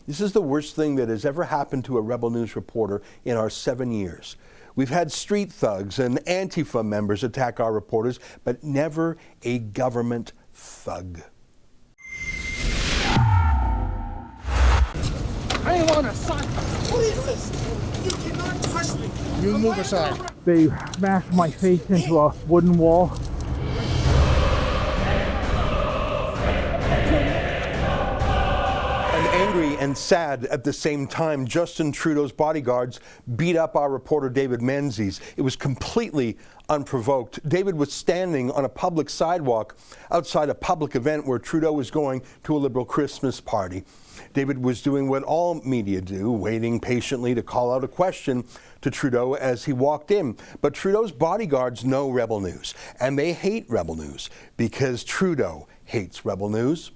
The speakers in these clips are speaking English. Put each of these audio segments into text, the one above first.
This is the worst thing that has ever happened to a Rebel News reporter in our 7 years. We've had street thugs and Antifa members attack our reporters, but never a government thug. I want a sign. What is this? You cannot touch me. You move aside. They smashed my face into a wooden wall. Angry and sad at the same time, Justin Trudeau's bodyguards beat up our reporter David Menzies. It was completely unprovoked. David was standing on a public sidewalk outside a public event where Trudeau was going to a Liberal Christmas party. David was doing what all media do, waiting patiently to call out a question to Trudeau as he walked in. But Trudeau's bodyguards know Rebel News, and they hate Rebel News because Trudeau hates Rebel News.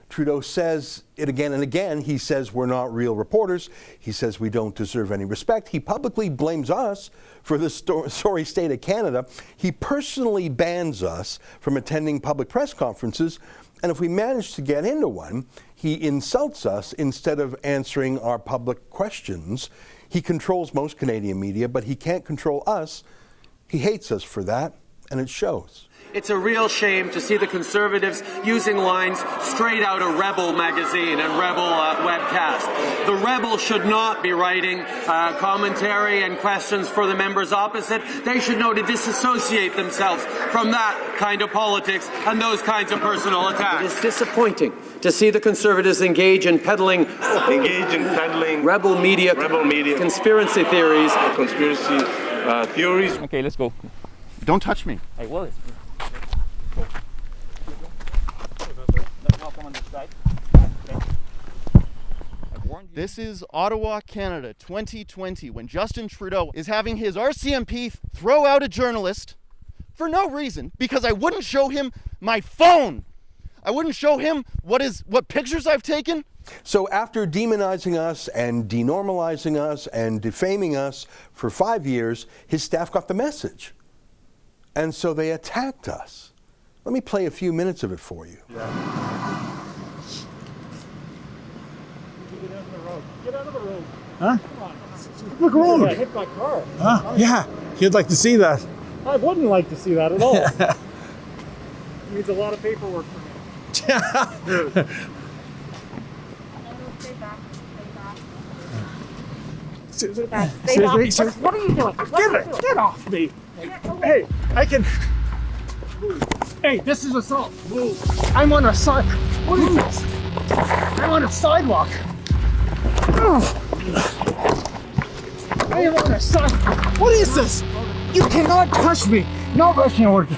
Trudeau says it again and again. He says we're not real reporters. He says we don't deserve any respect. He publicly blames us for the sorry state of Canada. He personally bans us from attending public press conferences. And if we manage to get into one, he insults us instead of answering our public questions. He controls most Canadian media, but he can't control us. He hates us for that, and it shows. It's a real shame to see the Conservatives using lines straight out of Rebel magazine and Rebel webcast. The Rebel should not be writing commentary and questions for the members opposite. They should know to disassociate themselves from that kind of politics and those kinds of personal attacks. It is disappointing to see the Conservatives engage in peddling Rebel media conspiracy theories. Okay, let's go. Don't touch me. Hey, Willis. This is Ottawa, Canada, 2020, when Justin Trudeau is having his RCMP throw out a journalist for no reason, because I wouldn't show him my phone. I wouldn't show him what pictures I've taken. So after demonizing us and denormalizing us and defaming us for 5 years, his staff got the message. And so they attacked us. Let me play a few minutes of it for you. Yeah. Get out of the road. Huh? Come on. Look around. I hit my car. Huh? Yeah. You'd like to see that. I wouldn't like to see that at all. It needs a lot of paperwork for me. Seriously? What are you doing? Get off me. Hey, I can. Hey, this is assault. Move. I'm on a side. What is this? I'm on a sidewalk. I am on a sidewalk. What is this? You cannot touch me. No rushing order.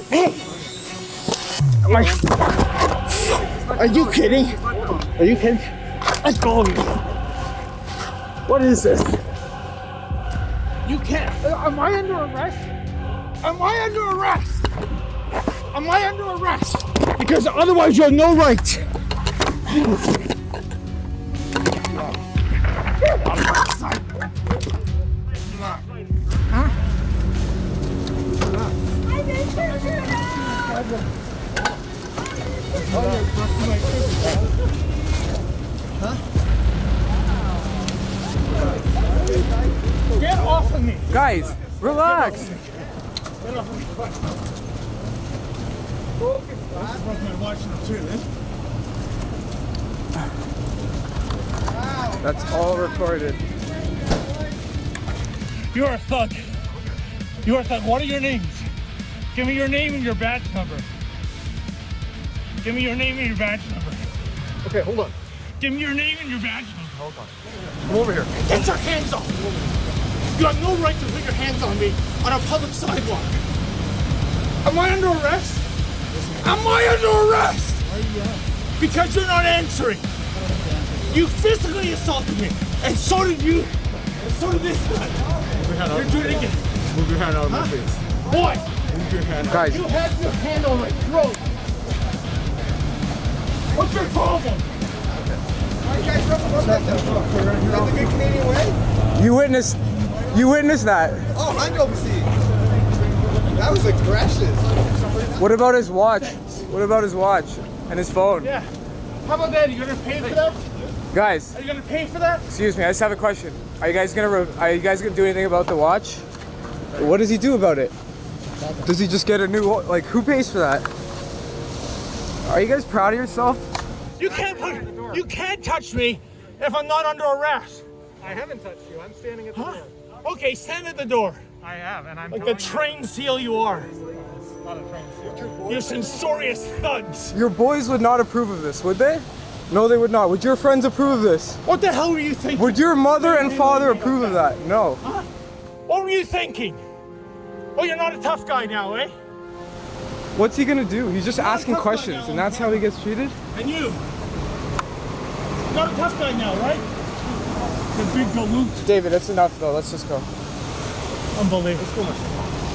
Hey. Are you kidding? Are you kidding? Let's go. What is this? You can't. Am I under arrest? Am I under arrest? Am I under arrest? Because otherwise you have no right. Get on my side. Huh? I didn't shoot you. Huh? Get off of me! Guys, relax! Get off of me! I'm watching them too, That's all recorded. You're a thug. You're a thug. What are your names? Give me your name and your badge number. Give me your name and your badge number. Okay, hold on. Give me your name and your badge number. Hold on. Come over here. Get your hands off! You have no right to put your hands on me on a public sidewalk. Am I under arrest? Am I under arrest? Why are you yelling? Because you're not answering. You physically assaulted me, and so did you, and so did this guy. You're doing it again. Move your hand out of my face. What? Move your hand out. Guys, You have your hand on my throat. What's your problem? Why you guys represent that? Is that the good Canadian way? you witnessed that. Oh, I know, see. That was aggressive. What about his watch? What about his watch and his phone? Yeah. How about that? Are you gonna pay for that? Guys, Are you gonna pay for that? excuse me, I just have a question. Are you guys gonna do anything about the watch? What does he do about it? Does he just get a new, like, who pays for that? Are you guys proud of yourself? You can't touch me if I'm not under arrest. I haven't touched you. I'm standing at the Huh? Okay, stand at the door. I have, and I'm Like the trained seal you are. not a train seal. You're censorious thugs. Your boys would not approve of this, would they? No, they would not. Would your friends approve of this? What the hell were you thinking? Would your mother and father approve of that? No. Huh? What were you thinking? Oh, you're not a tough guy now, eh? What's he gonna do? He's just asking questions, and that's how he gets treated? And you? Not a tough guy now, right? The big galoot. David, that's enough though. Let's just go. Unbelievable.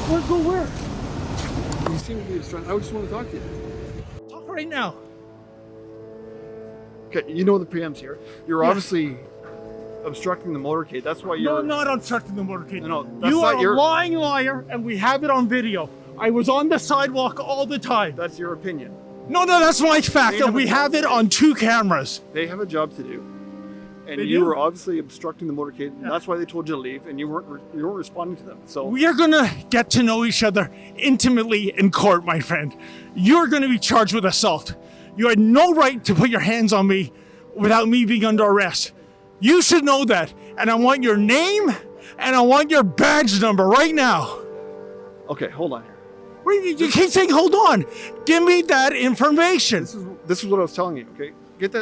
Let's go where? You seem to be distracted. I just want to talk to you. Talk right now. Okay, you know the preempt's here. You're obviously obstructing the motorcade. That's why No, you're... I'm not obstructing the motorcade. No, that's you not are your... a lying liar, and we have it on video. I was on the sidewalk all the time. That's your opinion. No, that's my fact, They and we have it on 2 cameras. They have a job to do. And They you do? were obviously obstructing the motorcade. And that's why they told you to leave, and you weren't responding to them. So We are gonna get to know each other intimately in court, my friend. You're gonna be charged with assault. You had no right to put your hands on me without me being under arrest. You should know that. And I want your name and I want your badge number right now. okay, hold on here. Wait, you keep saying, hold on. Give me that information. This is what I was telling you. Okay, get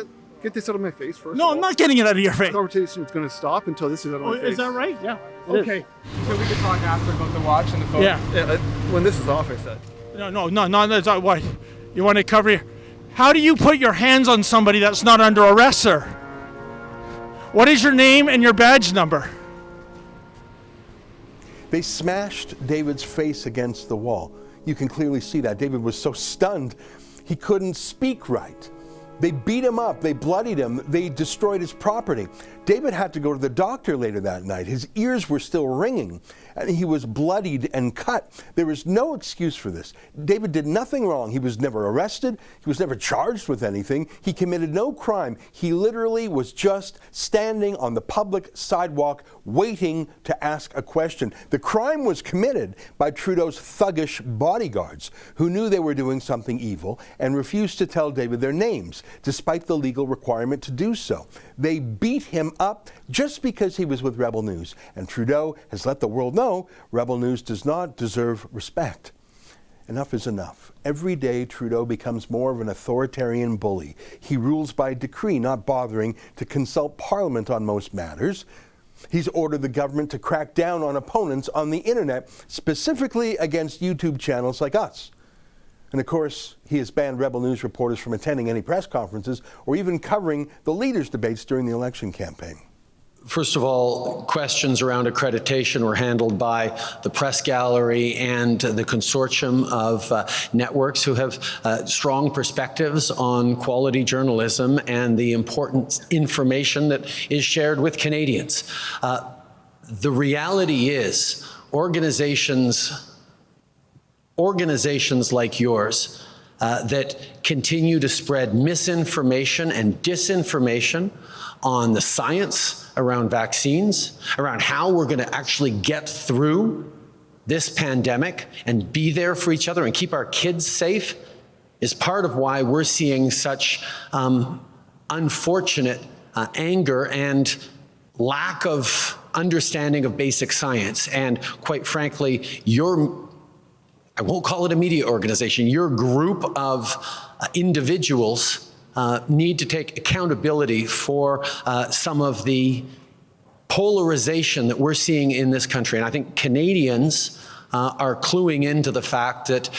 this out of my face first. No, I'm not getting it out of your face. The conversation is going to stop until this is out of my face. Is that right? Yeah. Okay. So we can talk after about the watch and the phone. Yeah. When this is off, I said. No, that's not what. You want to cover your... How do you put your hands on somebody that's not under arrest, sir? What is your name and your badge number? They smashed David's face against the wall. You can clearly see that. David was so stunned, he couldn't speak right. They beat him up, they bloodied him, they destroyed his property. David had to go to the doctor later that night. His ears were still ringing, and he was bloodied and cut. There was no excuse for this. David did nothing wrong. He was never arrested. He was never charged with anything. He committed no crime. He literally was just standing on the public sidewalk waiting to ask a question. The crime was committed by Trudeau's thuggish bodyguards, who knew they were doing something evil and refused to tell David their names, despite the legal requirement to do so. They beat him up just because he was with Rebel News, and Trudeau has let the world know Rebel News does not deserve respect. Enough is enough. Every day, Trudeau becomes more of an authoritarian bully. He rules by decree, not bothering to consult Parliament on most matters. He's ordered the government to crack down on opponents on the internet, specifically against YouTube channels like us. And of course, he has banned Rebel News reporters from attending any press conferences or even covering the leaders' debates during the election campaign. First of all, questions around accreditation were handled by the press gallery and the consortium of networks who have strong perspectives on quality journalism and the important information that is shared with Canadians. The reality is organizations like yours that continue to spread misinformation and disinformation on the science around vaccines, around how we're going to actually get through this pandemic and be there for each other and keep our kids safe, is part of why we're seeing such unfortunate anger and lack of understanding of basic science. And quite frankly, I won't call it a media organization, your group of individuals need to take accountability for some of the polarization that we're seeing in this country. And I think Canadians are cluing into the fact that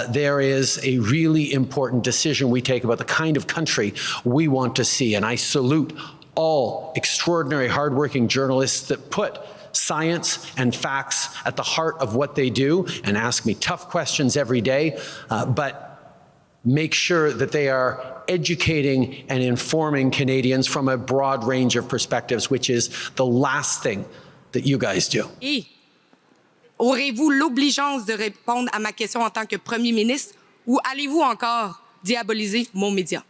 there is a really important decision we take about the kind of country we want to see. And I salute all extraordinary, hardworking journalists that put science and facts at the heart of what they do and ask me tough questions every day, but make sure that they are educating and informing Canadians from a broad range of perspectives, which is the last thing that you guys do. Et aurez-vous l'obligeance de répondre à ma question en tant que Premier ministre ou allez-vous encore diaboliser mon média?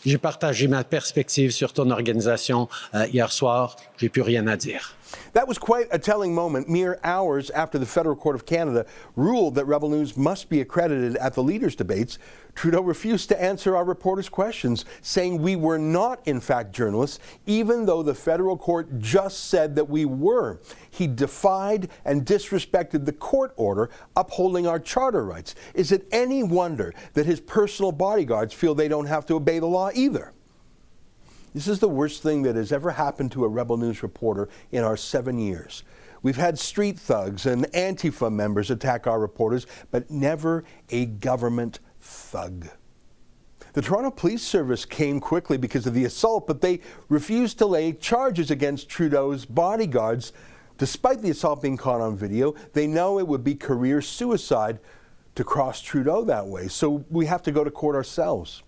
J'ai partagé ma perspective sur ton organisation hier soir. J'ai plus rien à dire. That was quite a telling moment, mere hours after the Federal Court of Canada ruled that Rebel News must be accredited at the leaders' debates. Trudeau refused to answer our reporters' questions, saying we were not, in fact, journalists, even though the federal court just said that we were. He defied and disrespected the court order upholding our charter rights. Is it any wonder that his personal bodyguards feel they don't have to obey the law either? This is the worst thing that has ever happened to a Rebel News reporter in our 7 years. We've had street thugs and Antifa members attack our reporters, but never a government thug. The Toronto Police Service came quickly because of the assault, but they refused to lay charges against Trudeau's bodyguards. Despite the assault being caught on video, they know it would be career suicide to cross Trudeau that way, so we have to go to court ourselves.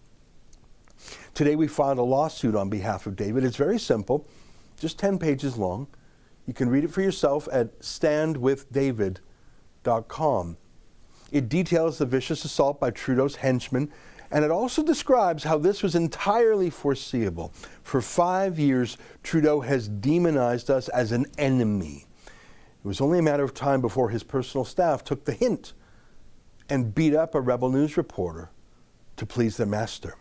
Today we filed a lawsuit on behalf of David. It's very simple, just 10 pages long. You can read it for yourself at standwithdavid.com. It details the vicious assault by Trudeau's henchmen, and it also describes how this was entirely foreseeable. For 5 years, Trudeau has demonized us as an enemy. It was only a matter of time before his personal staff took the hint and beat up a Rebel News reporter to please their master.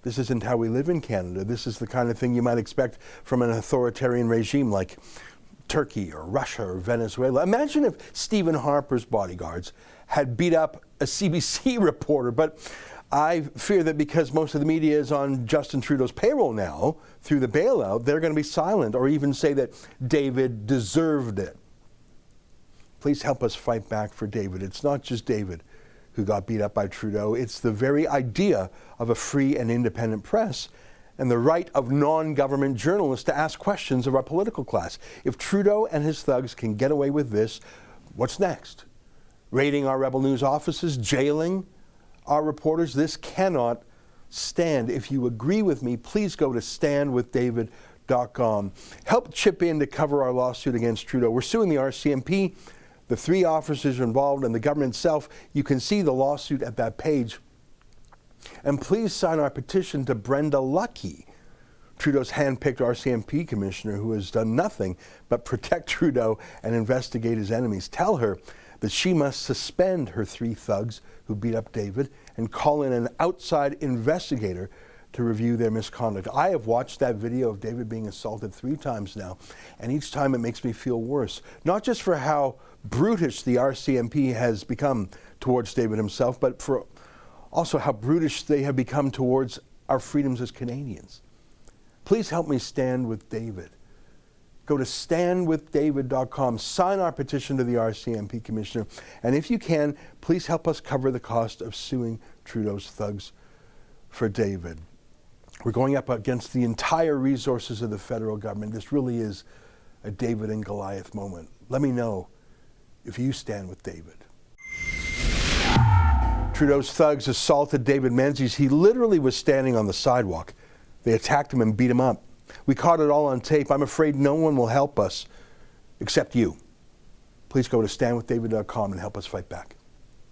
This isn't how we live in Canada. This is the kind of thing you might expect from an authoritarian regime like Turkey or Russia or Venezuela. Imagine if Stephen Harper's bodyguards had beat up a CBC reporter, but I fear that because most of the media is on Justin Trudeau's payroll now, through the bailout, they're going to be silent or even say that David deserved it. Please help us fight back for David. It's not just David who got beat up by Trudeau. It's the very idea of a free and independent press and the right of non-government journalists to ask questions of our political class. If Trudeau and his thugs can get away with this, what's next? Raiding our Rebel News offices, jailing our reporters? This cannot stand. If you agree with me, please go to standwithdavid.com. Help chip in to cover our lawsuit against Trudeau. We're suing the RCMP. The 3 officers involved and the government itself. You can see the lawsuit at that page. And please sign our petition to Brenda Lucki, Trudeau's hand-picked RCMP commissioner who has done nothing but protect Trudeau and investigate his enemies. Tell her that she must suspend her 3 thugs who beat up David and call in an outside investigator to review their misconduct. I have watched that video of David being assaulted 3 times now, and each time it makes me feel worse. Not just for how brutish the RCMP has become towards David himself, but for also how brutish they have become towards our freedoms as Canadians. Please help me stand with David. Go to standwithdavid.com, sign our petition to the RCMP commissioner, and if you can, please help us cover the cost of suing Trudeau's thugs for David. We're going up against the entire resources of the federal government. This really is a David and Goliath moment. Let me know if you stand with David. Trudeau's thugs assaulted David Menzies. He literally was standing on the sidewalk. They attacked him and beat him up. We caught it all on tape. I'm afraid no one will help us except you. Please go to standwithdavid.com and help us fight back.